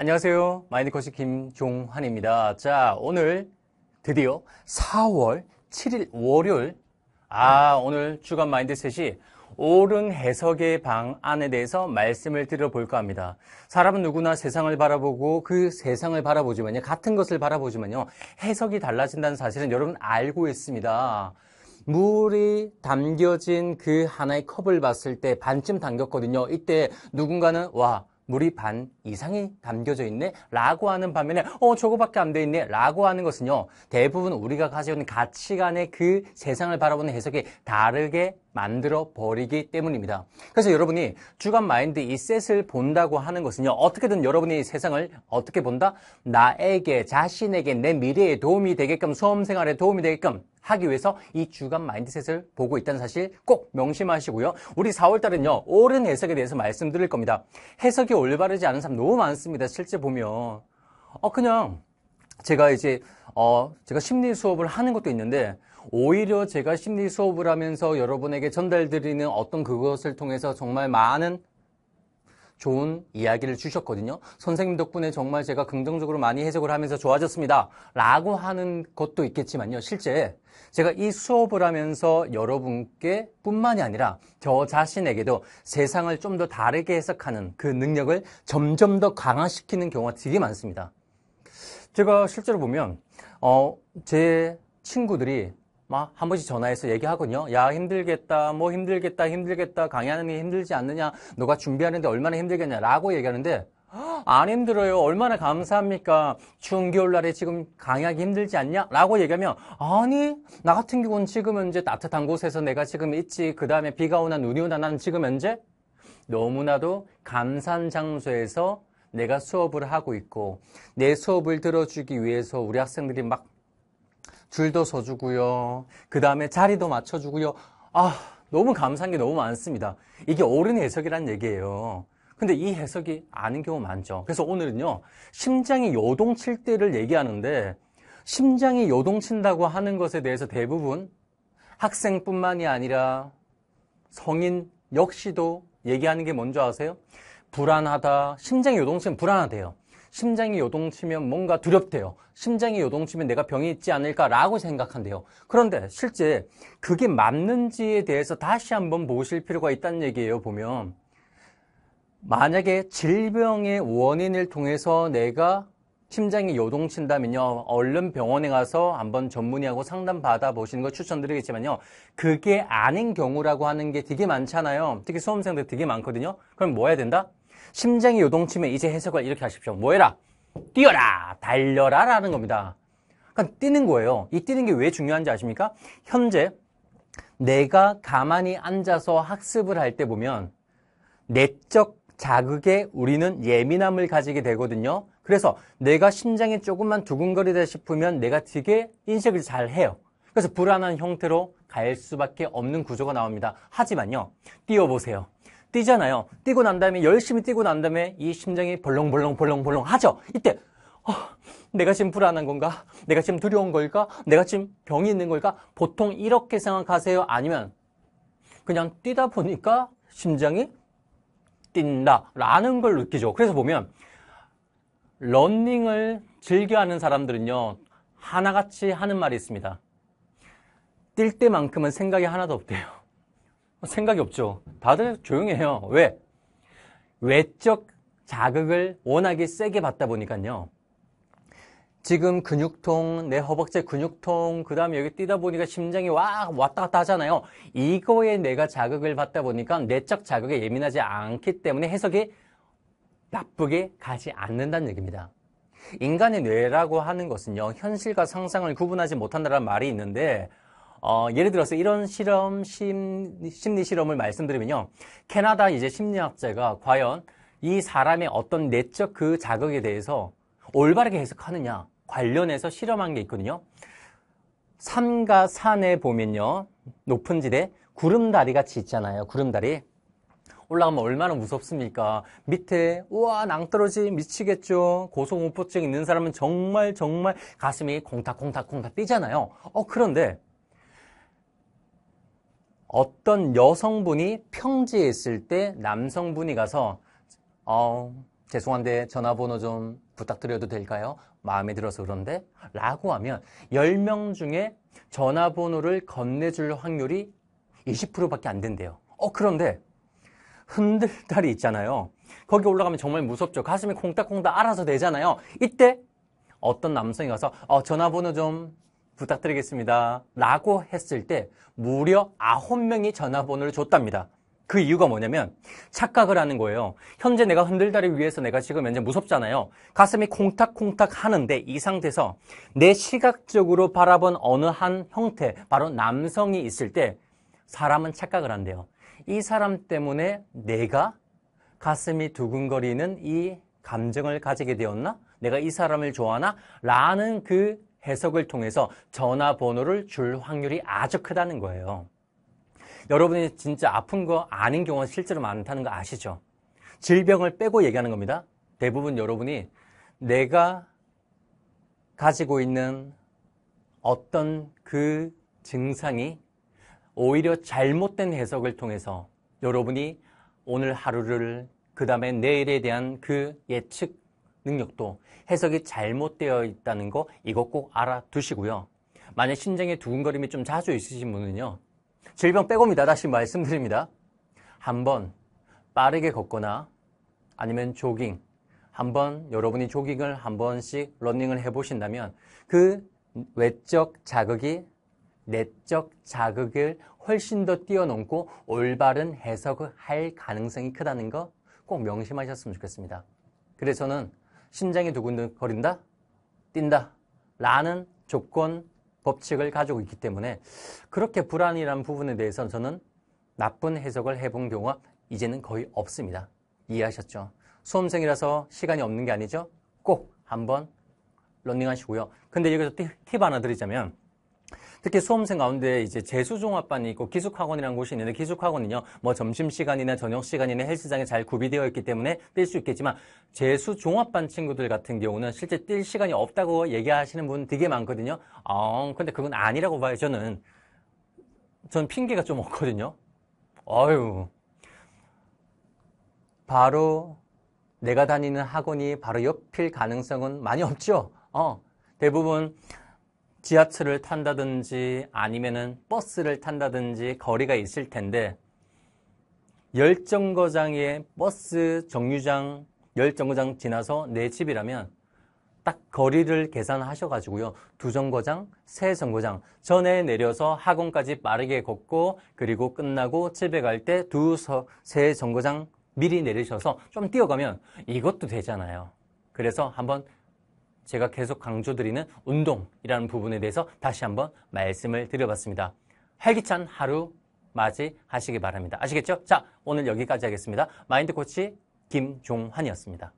안녕하세요. 마인드코치 김종환입니다. 자, 오늘 드디어 4월 7일 월요일, 오늘 주간 마인드셋이 옳은 해석의 방안에 대해서 말씀을 드려볼까 합니다. 사람은 누구나 세상을 바라보고 그 세상을 바라보지만요, 같은 것을 바라보지만요, 해석이 달라진다는 사실은 여러분 알고 있습니다. 물이 담겨진 그 하나의 컵을 봤을 때 반쯤 담겼거든요. 이때 누군가는 물이 반 이상이 담겨져 있네? 라고 하는 반면에 저거밖에 안 돼 있네? 라고 하는 것은요, 대부분 우리가 가지고 있는 가치관의 그 세상을 바라보는 해석이 다르게 만들어 버리기 때문입니다. 그래서 여러분이 주간 마인드 이 셋을 본다고 하는 것은요, 어떻게든 여러분이 세상을 어떻게 본다? 나에게, 자신에게, 내 미래에 도움이 되게끔, 수험생활에 도움이 되게끔 하기 위해서 이 주간 마인드셋을 보고 있다는 사실 꼭 명심하시고요. 우리 4월달은요, 옳은 해석에 대해서 말씀드릴 겁니다. 해석이 올바르지 않은 사람 너무 많습니다. 실제 보면. 그냥 제가 제가 심리 수업을 하는 것도 있는데, 오히려 제가 심리 수업을 하면서 여러분에게 전달드리는 어떤 그것을 통해서 정말 많은 좋은 이야기를 주셨거든요. 선생님 덕분에 정말 제가 긍정적으로 많이 해석을 하면서 좋아졌습니다. 라고 하는 것도 있겠지만요. 실제 제가 이 수업을 하면서 여러분께 뿐만이 아니라 저 자신에게도 세상을 좀 더 다르게 해석하는 그 능력을 점점 더 강화시키는 경우가 되게 많습니다. 제가 실제로 보면 제 친구들이 막 한 번씩 전화해서 얘기하거든요. 야, 힘들겠다, 힘들겠다, 강의하는 게 힘들지 않느냐, 너가 준비하는데 얼마나 힘들겠냐 라고 얘기하는데, 안 힘들어요. 얼마나 감사합니까? 추운 겨울날에 지금 강의하기 힘들지 않냐? 라고 얘기하면, 아니, 나 같은 경우는 지금 현재 따뜻한 곳에서 내가 지금 있지. 그 다음에 비가 오나 눈이 오나 나는 지금 현재 너무나도 감사한 장소에서 내가 수업을 하고 있고, 내 수업을 들어주기 위해서 우리 학생들이 막 줄도 서주고요. 그 다음에 자리도 맞춰주고요. 너무 감사한 게 너무 많습니다. 이게 옳은 해석이란 얘기예요. 근데 이 해석이 아닌 경우 많죠. 그래서 오늘은요, 심장이 요동칠 때를 얘기하는데, 심장이 요동친다고 하는 것에 대해서 대부분 학생뿐만이 아니라 성인 역시도 얘기하는 게 뭔지 아세요? 불안하다. 심장이 요동치면 불안하대요. 심장이 요동치면 뭔가 두렵대요. 심장이 요동치면 내가 병이 있지 않을까라고 생각한대요. 그런데 실제 그게 맞는지에 대해서 다시 한번 보실 필요가 있다는 얘기예요. 보면 만약에 질병의 원인을 통해서 내가 심장이 요동친다면요, 얼른 병원에 가서 한번 전문의하고 상담 받아보시는 거 추천드리겠지만요, 그게 아닌 경우라고 하는 게 되게 많잖아요. 특히 수험생들 되게 많거든요. 그럼 뭐 해야 된다? 심장이 요동치면 이제 해석을 이렇게 하십시오. 뭐 해라? 뛰어라! 달려라! 라는 겁니다. 그러니까 뛰는 거예요. 이 뛰는 게 왜 중요한지 아십니까? 현재 내가 가만히 앉아서 학습을 할 때 보면 내적 자극에 우리는 예민함을 가지게 되거든요. 그래서 내가 심장이 조금만 두근거리다 싶으면 내가 되게 인식을 잘 해요. 그래서 불안한 형태로 갈 수밖에 없는 구조가 나옵니다. 하지만요, 뛰어보세요. 뛰잖아요. 뛰고 난 다음에, 열심히 뛰고 난 다음에 이 심장이 벌렁벌렁 하죠. 이때 내가 지금 불안한 건가? 내가 지금 두려운 걸까? 내가 지금 병이 있는 걸까? 보통 이렇게 생각하세요? 아니면 그냥 뛰다 보니까 심장이 뛴다라는 걸 느끼죠. 그래서 보면 러닝을 즐겨하는 사람들은요, 하나같이 하는 말이 있습니다. 뛸 때만큼은 생각이 하나도 없대요. 생각이 없죠. 다들 조용해요. 왜? 외적 자극을 워낙에 세게 받다 보니까요. 지금 근육통, 내 허벅지 근육통, 그 다음에 여기 뛰다 보니까 심장이 왔다 갔다 하잖아요. 이거에 내가 자극을 받다 보니까 내적 자극에 예민하지 않기 때문에 해석이 나쁘게 가지 않는다는 얘기입니다. 인간의 뇌라고 하는 것은요, 현실과 상상을 구분하지 못한다는 말이 있는데, 예를 들어서 이런 심리 실험을 말씀드리면요, 캐나다 심리학자가 과연 이 사람의 어떤 내적 그 자극에 대해서 올바르게 해석하느냐 관련해서 실험한 게 있거든요. 산과 산에 보면요, 높은 지대 구름다리 같이 있잖아요. 구름다리 올라가면 얼마나 무섭습니까? 밑에 우와 낭떠러지 미치겠죠. 고소공포증 있는 사람은 정말 가슴이 콩닥콩닥 뛰잖아요. 그런데 어떤 여성분이 평지에 있을 때 남성분이 가서 죄송한데 전화번호 좀 부탁드려도 될까요? 마음에 들어서 그런데 라고 하면 10명 중에 전화번호를 건네줄 확률이 20%밖에 안 된대요. 그런데 흔들다리 있잖아요. 거기 올라가면 정말 무섭죠. 가슴이 콩닥콩닥 알아서 되잖아요. 이때 어떤 남성이 가서 전화번호 좀 부탁드리겠습니다 라고 했을 때 무려 9명이 전화번호를 줬답니다. 그 이유가 뭐냐면 착각을 하는 거예요. 현재 내가 흔들다리 위에서 내가 지금 현재 무섭잖아요. 가슴이 콩닥콩닥 하는데 이 상태에서 내 시각적으로 바라본 어느 한 형태, 바로 남성이 있을 때 사람은 착각을 한대요. 이 사람 때문에 내가 가슴이 두근거리는 이 감정을 가지게 되었나? 내가 이 사람을 좋아하나? 라는 그 해석을 통해서 전화번호를 줄 확률이 아주 크다는 거예요. 여러분이 진짜 아픈 거 아닌 경우가 실제로 많다는 거 아시죠? 질병을 빼고 얘기하는 겁니다. 대부분 여러분이 내가 가지고 있는 어떤 그 증상이 오히려 잘못된 해석을 통해서 여러분이 오늘 하루를 그 다음에 내일에 대한 그 예측 능력도 해석이 잘못되어 있다는 거 이거 꼭 알아두시고요. 만약 심장에 두근거림이 좀 자주 있으신 분은요. 질병 빼고입니다. 다시 말씀드립니다. 한번 빠르게 걷거나 아니면 조깅, 한번 여러분이 조깅을 한 번씩 러닝을 해보신다면 그 외적 자극이 내적 자극을 훨씬 더 뛰어넘고 올바른 해석을 할 가능성이 크다는 거 꼭 명심하셨으면 좋겠습니다. 그래서 저는 심장이 두근거린다, 뛴다 라는 조건 법칙을 가지고 있기 때문에 그렇게 불안이라는 부분에 대해서는 저는 나쁜 해석을 해본 경우가 이제는 거의 없습니다. 이해하셨죠? 수험생이라서 시간이 없는 게 아니죠? 꼭 한번 러닝하시고요. 근데 여기서 팁 하나 드리자면 특히 수험생 가운데 이제 재수종합반이 있고 기숙학원이라는 곳이 있는데 기숙학원은요, 뭐 점심시간이나 저녁시간이나 헬스장에 잘 구비되어 있기 때문에 뛸 수 있겠지만 재수종합반 친구들 같은 경우는 실제 뛸 시간이 없다고 얘기하시는 분 되게 많거든요. 근데 그건 아니라고 봐요, 전 핑계가 좀 없거든요. 바로 내가 다니는 학원이 바로 옆일 가능성은 많이 없죠. 대부분 지하철을 탄다든지 아니면은 버스를 탄다든지 거리가 있을 텐데 10정거장에 버스 정류장 10정거장 지나서 내 집이라면 딱 거리를 계산하셔가지고요. 2정거장, 3정거장 전에 내려서 학원까지 빠르게 걷고 그리고 끝나고 집에 갈 때 3정거장 미리 내리셔서 좀 뛰어가면 이것도 되잖아요. 그래서 한번 제가 계속 강조드리는 운동이라는 부분에 대해서 다시 한번 말씀을 드려봤습니다. 활기찬 하루 맞이하시기 바랍니다. 아시겠죠? 자, 오늘 여기까지 하겠습니다. 마인드 코치 김종환이었습니다.